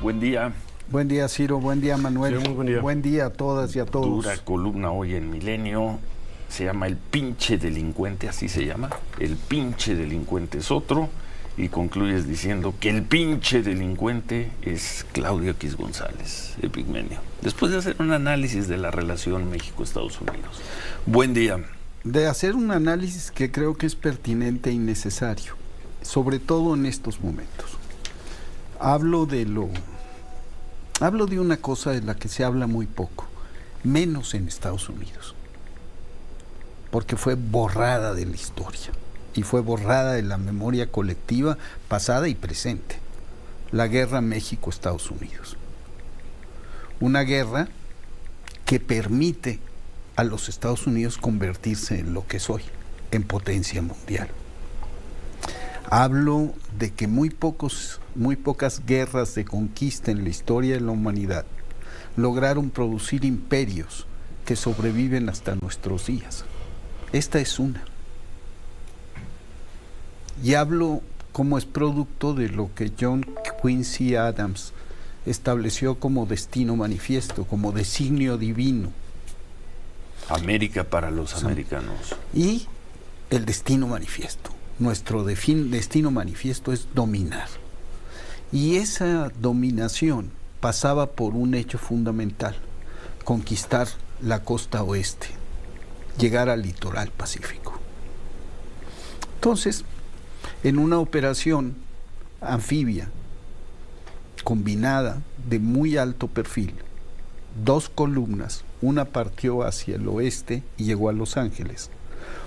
Buen día. Buen día, Ciro. Buen día, Manuel. Sí, muy buen día. Buen día a todas y a todos. Dura columna hoy en Milenio. Se llama El pinche delincuente, así se llama. El pinche delincuente es otro. Y concluyes diciendo que el pinche delincuente es Claudio X González, Epigmenio. Después de hacer un análisis de la relación México-Estados Unidos. Buen día. De hacer un análisis que creo que es pertinente y necesario, sobre todo en estos momentos. Hablo de una cosa de la que se habla muy poco, menos en Estados Unidos, porque fue borrada de la historia y fue borrada de la memoria colectiva pasada y presente. La guerra México-Estados Unidos. Una guerra que permite a los Estados Unidos convertirse en lo que es hoy, en potencia mundial. Hablo de que muy pocas guerras de conquista en la historia de la humanidad lograron producir imperios que sobreviven hasta nuestros días. Esta es una. Y hablo como es producto de lo que John Quincy Adams estableció como destino manifiesto, como designio divino. América para los americanos. Y el destino manifiesto. Nuestro destino manifiesto es dominar. Y esa dominación pasaba por un hecho fundamental: conquistar la costa oeste, llegar al litoral pacífico. Entonces, en una operación anfibia, combinada, de muy alto perfil, 2 columnas, una partió hacia el oeste y llegó a Los Ángeles,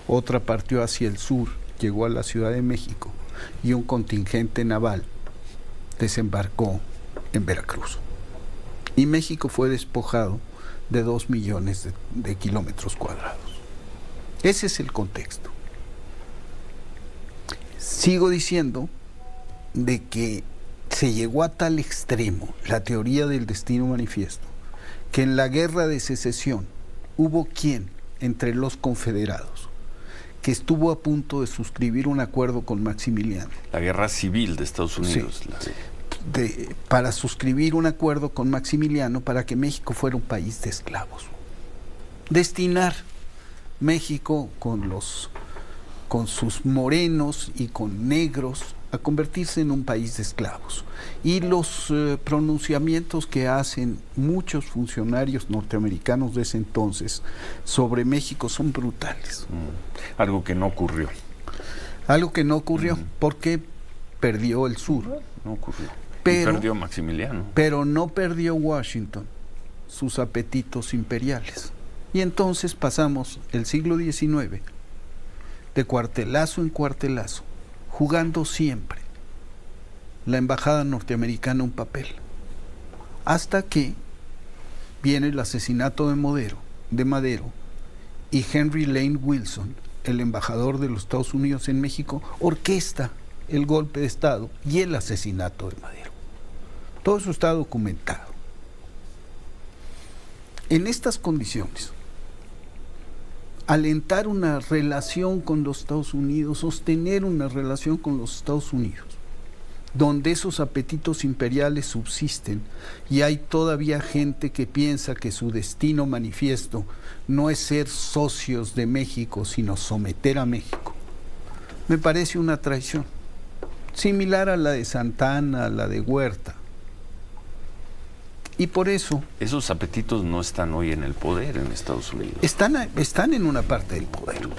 otra partió hacia el sur, llegó a la Ciudad de México, y un contingente naval desembarcó en Veracruz. Y México fue despojado de 2 millones de kilómetros cuadrados. Ese es el contexto. Sigo diciendo de que se llegó a tal extremo la teoría del destino manifiesto que en la guerra de secesión hubo quien, entre los confederados, que estuvo a punto de suscribir un acuerdo con Maximiliano. La guerra civil de Estados Unidos. Sí, para suscribir un acuerdo con Maximiliano para que México fuera un país de esclavos. Destinar México con sus morenos y con negros a convertirse en un país de esclavos. Y los pronunciamientos que hacen muchos funcionarios norteamericanos de ese entonces sobre México son brutales. Algo que no ocurrió. Algo que no ocurrió porque perdió el sur. No ocurrió. Pero, y perdió Maximiliano. Pero no perdió Washington sus apetitos imperiales. Y entonces pasamos el siglo XIX de cuartelazo en cuartelazo, jugando siempre la embajada norteamericana un papel, hasta que viene el asesinato de Madero, y Henry Lane Wilson, el embajador de los Estados Unidos en México, orquesta el golpe de Estado y el asesinato de Madero. Todo eso está documentado. En estas condiciones, alentar una relación con los Estados Unidos, sostener una relación con los Estados Unidos, donde esos apetitos imperiales subsisten y hay todavía gente que piensa que su destino manifiesto no es ser socios de México, sino someter a México, me parece una traición, similar a la de Santa Anna, a la de Huerta. Y por eso... Esos apetitos no están hoy en el poder en Estados Unidos. Están en una parte del poder,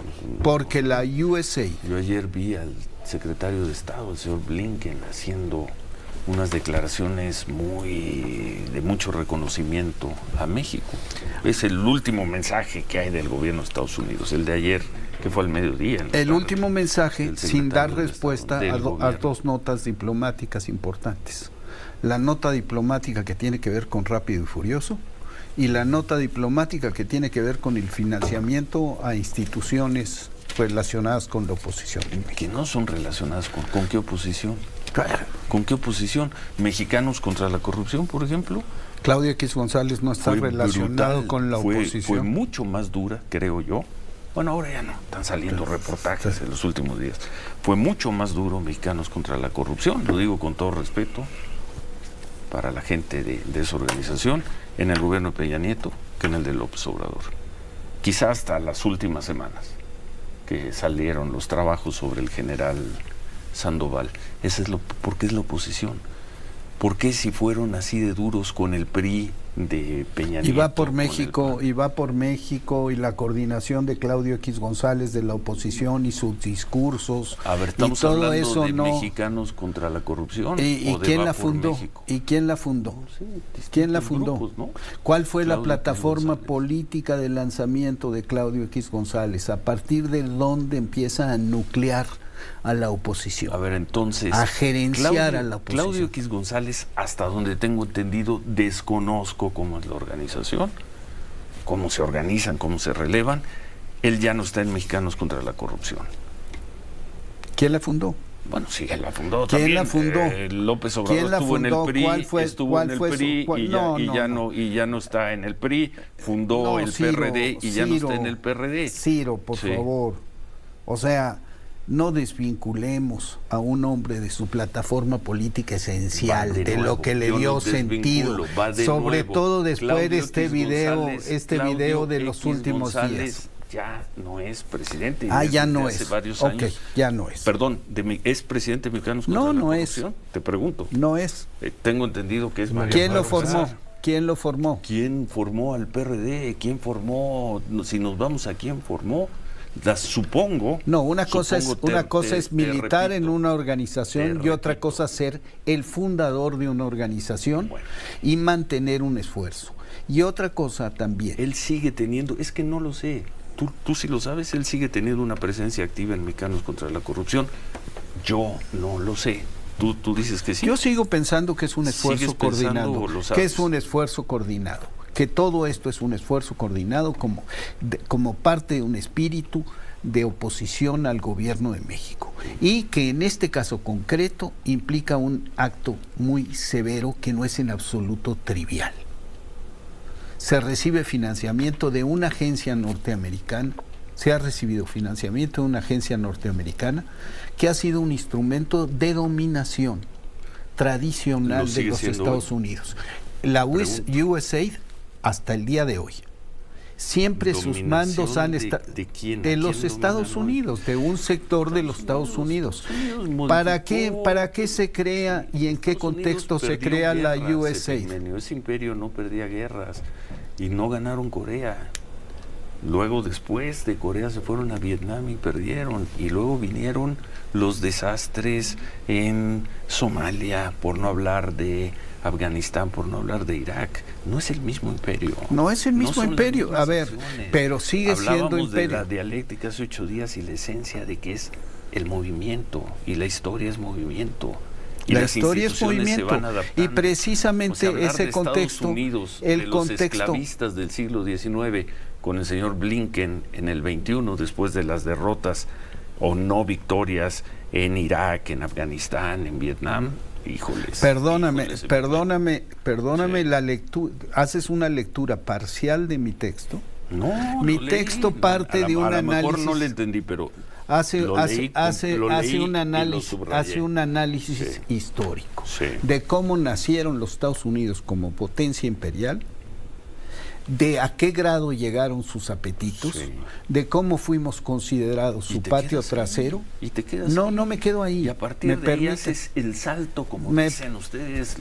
porque la USA... Yo ayer vi al secretario de Estado, el señor Blinken, haciendo unas declaraciones de mucho reconocimiento a México. Es el último mensaje que hay del gobierno de Estados Unidos, el de ayer, que fue al mediodía. El último mensaje sin dar respuesta a 2 notas diplomáticas importantes. La nota diplomática que tiene que ver con Rápido y Furioso y la nota diplomática que tiene que ver con el financiamiento a instituciones relacionadas con la oposición. Que no son relacionadas con qué oposición. ¿Con qué oposición? ¿Mexicanos contra la corrupción, por ejemplo? Claudio X González no está relacionado brutal, con la oposición. Fue mucho más dura, creo yo. Bueno, ahora ya no, están saliendo reportajes en los últimos días. Fue mucho más duro Mexicanos contra la corrupción, lo digo con todo respeto. para la gente de esa organización en el gobierno de Peña Nieto que en el de López Obrador. Quizá hasta las últimas semanas que salieron los trabajos sobre el general Sandoval. ¿Por qué es la oposición? ¿Por qué si fueron así de duros con el PRI de Peña Nieto? Y va por México, y la coordinación de Claudio X González de la oposición y sus discursos. A ver, estamos y todo hablando eso de no... mexicanos contra la corrupción. ¿Y quién la fundó? ¿Y quién la fundó? Sí, ¿Quién la fundó? grupos, ¿no? ¿Cuál fue Claudio la plataforma X González. política de lanzamiento de Claudio X González? ¿A partir de dónde empieza a nuclear a la oposición? A ver, entonces... A gerenciar a la oposición. Claudio X González, hasta donde tengo entendido, desconozco cómo es la organización, cómo se organizan, cómo se relevan. Él ya no está en Mexicanos contra la Corrupción. ¿Quién la fundó? Bueno, sí, él la fundó ¿Quién también. la fundó? López Obrador ¿Quién la estuvo en el fundó? PRI, estuvo en el PRI y ya no está en el PRI, fundó el PRD y ya no está en el PRD. Ciro, por favor. O sea, no desvinculemos a un hombre de su plataforma política esencial, de lo que le dio sentido, sobre todo después de este video de los últimos días. Ya no es presidente. Ya no es. Hace varios años. Ya no es. Perdón, ¿es presidente mexicano contra la corrupción? Te pregunto. No es. Tengo entendido que es María. ¿Quién lo formó? ¿Quién lo formó? ¿Quién formó al PRD? ¿Quién formó? Si nos vamos a quién formó, supongo. No, una cosa es militar en una organización y otra cosa ser el fundador de una organización y mantener un esfuerzo. Y otra cosa también. Él sigue teniendo, es que no lo sé. Tú sí lo sabes, él sigue teniendo una presencia activa en Mexicanos contra la Corrupción. Yo no lo sé. Tú dices que sí. Yo sigo pensando que es un esfuerzo coordinado. Que es un esfuerzo coordinado. Que todo esto es un esfuerzo coordinado como parte de un espíritu de oposición al gobierno de México. Y que en este caso concreto implica un acto muy severo que no es en absoluto trivial. Se recibe financiamiento de una agencia norteamericana, se ha recibido financiamiento de una agencia norteamericana que ha sido un instrumento de dominación tradicional de los Estados Unidos. La USAID hasta el día de hoy. Siempre sus mandos han estado de los Estados Unidos, de un sector de los Estados Unidos. ¿Para qué se crea y en qué contexto se crea la USAID? Ese imperio no perdía guerras y no ganaron Corea. Luego, después de Corea, se fueron a Vietnam y perdieron. Y luego vinieron los desastres en Somalia, por no hablar de Afganistán, por no hablar de Irak. No es el mismo imperio. No es el mismo imperio. A ver, pero sigue siendo imperio. Hablábamos de la dialéctica hace 8 días y la esencia de que es el movimiento. Y la historia es movimiento. Y la historia es movimiento. Se van adaptando. Y precisamente ese contexto, Unidos, de los esclavistas del siglo XIX, con el señor Blinken en el 21, después de las derrotas o no victorias en Irak, en Afganistán, en Vietnam. Híjoles. Perdóname, la lectura, haces una lectura parcial de mi texto. No, mi texto parte de un análisis. A lo mejor no le entendí, pero hace un análisis histórico de cómo nacieron los Estados Unidos como potencia imperial, de a qué grado llegaron sus apetitos, de cómo fuimos considerados su patio trasero. ¿Y te quedas no me quedo ahí. Y a partir de ahí haces el salto, como dicen ustedes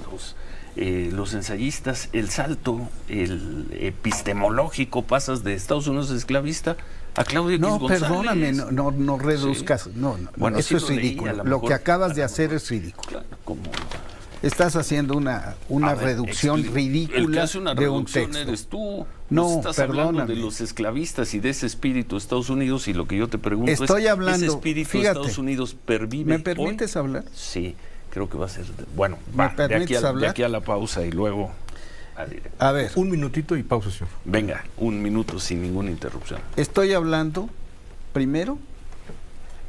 los ensayistas, el salto, el epistemológico, pasas de Estados Unidos esclavista a Claudio X González. Perdóname, no reduzcas. Bueno, eso es ridículo. Lo que acabas de hacer es ridículo. Claro, ¿cómo? Estás haciendo una reducción ridícula el que hace una de un reducción texto. Eres tú. No, estás hablando de los esclavistas y de ese espíritu de Estados Unidos, y lo que yo te pregunto Estoy hablando, ¿ese espíritu de Estados Unidos pervive ¿Me permites hoy? hablar? Sí, creo que va a ser... Bueno, de aquí a la pausa y luego... A ver. Un minutito y pausa, señor. Venga, 1 minuto sin ninguna interrupción. Estoy hablando, primero,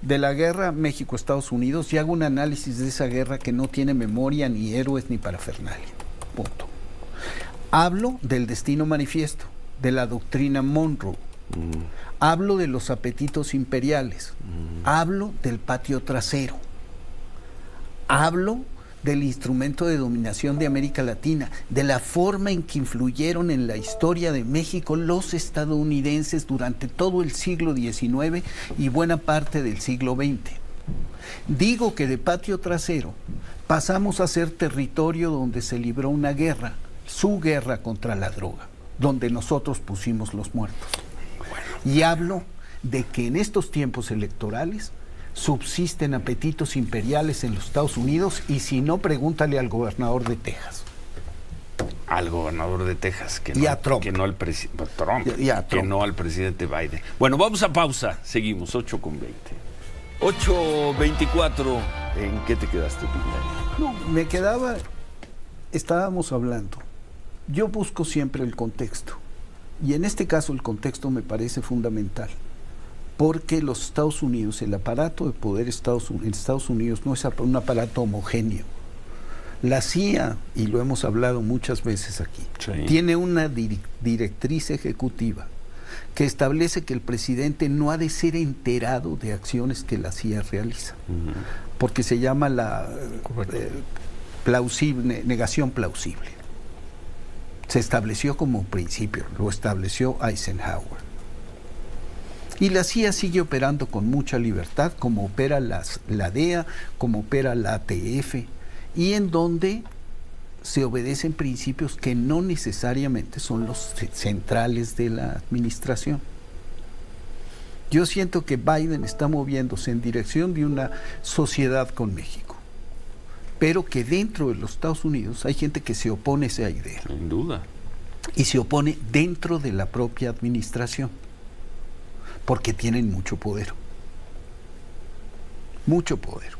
de la guerra México-Estados Unidos y hago un análisis de esa guerra que no tiene memoria, ni héroes, ni parafernalia. Punto. Hablo del destino manifiesto, de la doctrina Monroe. Hablo de los apetitos imperiales. Hablo del patio trasero. Hablo del instrumento de dominación de América Latina, de la forma en que influyeron en la historia de México los estadounidenses durante todo el siglo XIX y buena parte del siglo XX. Digo que de patio trasero pasamos a ser territorio donde se libró una guerra, su guerra contra la droga, donde nosotros pusimos los muertos. Y hablo de que en estos tiempos electorales subsisten apetitos imperiales en los Estados Unidos, y si no, pregúntale al gobernador de Texas. Al gobernador de Texas, que y no, a Trump. Que no al presidente Trump, a Trump. Que no al presidente Biden. Bueno, vamos a pausa, seguimos, 8:20. 8:24, ¿en qué te quedaste, Pignario? No, me quedaba, estábamos hablando, yo busco siempre el contexto, y en este caso el contexto me parece fundamental, porque los Estados Unidos, el aparato de poder en Estados Unidos no es un aparato homogéneo. La CIA, y lo hemos hablado muchas veces aquí, sí, tiene una directriz ejecutiva que establece que el presidente no ha de ser enterado de acciones que la CIA realiza, porque se llama la negación plausible. Se estableció como principio, lo estableció Eisenhower. Y la CIA sigue operando con mucha libertad, como opera la DEA, como opera la ATF, y en donde se obedecen principios que no necesariamente son los centrales de la administración. Yo siento que Biden está moviéndose en dirección de una sociedad con México, pero que dentro de los Estados Unidos hay gente que se opone a esa idea. Sin duda. Y se opone dentro de la propia administración, porque tienen mucho poder. Mucho poder.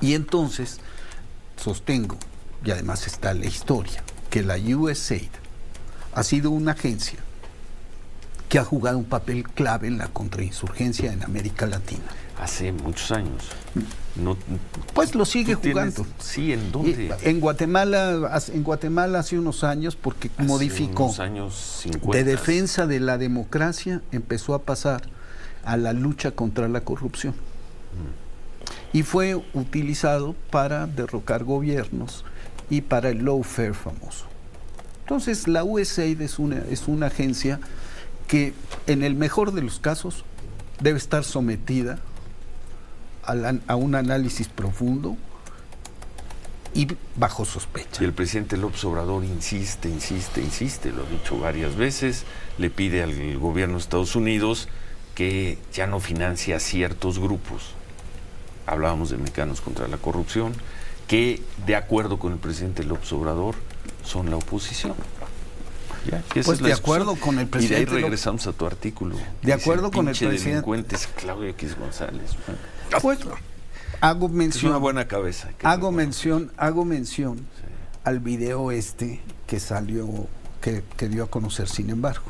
Y entonces sostengo, y además está la historia, que la USAID ha sido una agencia que ha jugado un papel clave en la contrainsurgencia en América Latina. Hace muchos años. No, pues lo sigue jugando. Sí, ¿en dónde? En Guatemala hace unos años, porque hace modificó. Unos años 50. De defensa de la democracia empezó a pasar a la lucha contra la corrupción. Y fue utilizado para derrocar gobiernos y para el lawfare famoso. Entonces la USAID es una agencia que en el mejor de los casos debe estar sometida a un análisis profundo y bajo sospecha. Y el presidente López Obrador insiste, lo ha dicho varias veces, le pide al gobierno de Estados Unidos que ya no financie a ciertos grupos. Hablábamos de Mexicanos contra la Corrupción, que de acuerdo con el presidente López Obrador son la oposición. Pues de acuerdo con el presidente. Y de ahí regresamos a tu artículo. De acuerdo con el presidente. Delincuente es Claudio X González. Pues hago mención. Es una buena cabeza. Hago mención al video que salió, que dio a conocer, sin embargo.